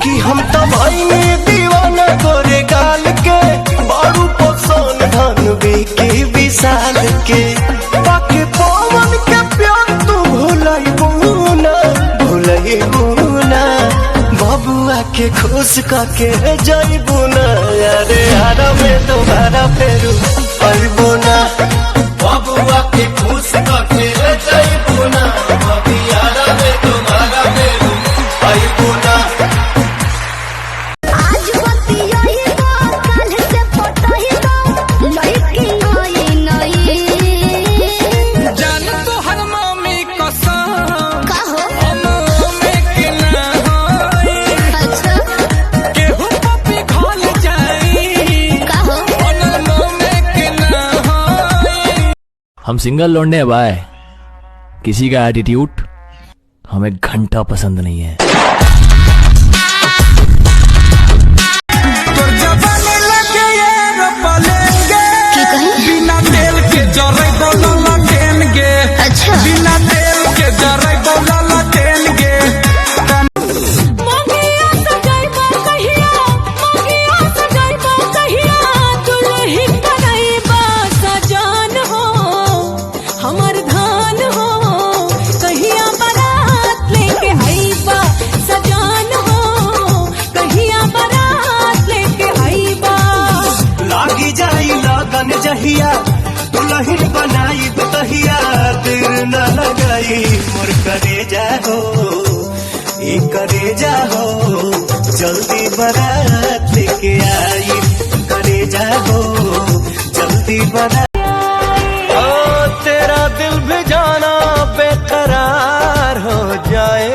कि हम तो भाई में दीवाना गोरे गाल के बारू पसंद धन की विशाल के बाकी पवन के प्यार तू भूलई बुना बबुआ के खुश करके जइबू ना अरे हरा में दोबारा फेरू अइबू ना बबुआ के खुश करके जइबू ना हरा में दोबारा फेरू अइबू ना। हम सिंगल लौंडे हैं भाई, किसी का एटीट्यूड हमें घंटा पसंद नहीं है। बिना तेल के जरे बोला देंगे, अच्छा बिना तेल के जरे बोला देंगे। जहिया दुल्हन बनाई तहिया देर न लगाई मोर करे जाहो ये करे जाहो जल्दी बारात लेके आई करे जाहो जल्दी बारात। तेरा दिल भी जाना बेकरार हो जाए,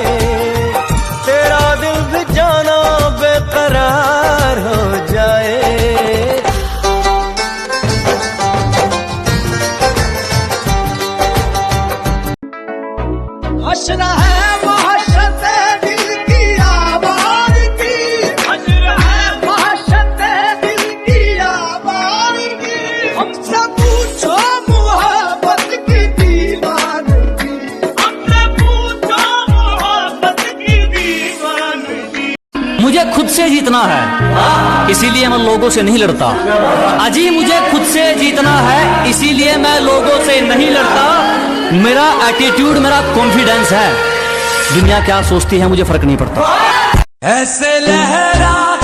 तेरा दिल भी जाना बेकरार हो जाए। हंसना है महशत दिल की आवाज़ की, हंसना है महशत दिल की आवाज़ की। हमसे पूछो मोहब्बत की दीवानगी, हमसे पूछो मोहब्बत की दीवानगी। मुझे खुद से जीतना है इसीलिए मैं लोगों से नहीं लड़ता। अजी मुझे खुद से जीतना है इसीलिए मैं लोगों से नहीं लड़ता। मेरा एटीट्यूड मेरा कॉन्फिडेंस है, दुनिया क्या सोचती है मुझे फर्क नहीं पड़ता। ऐसे लहरा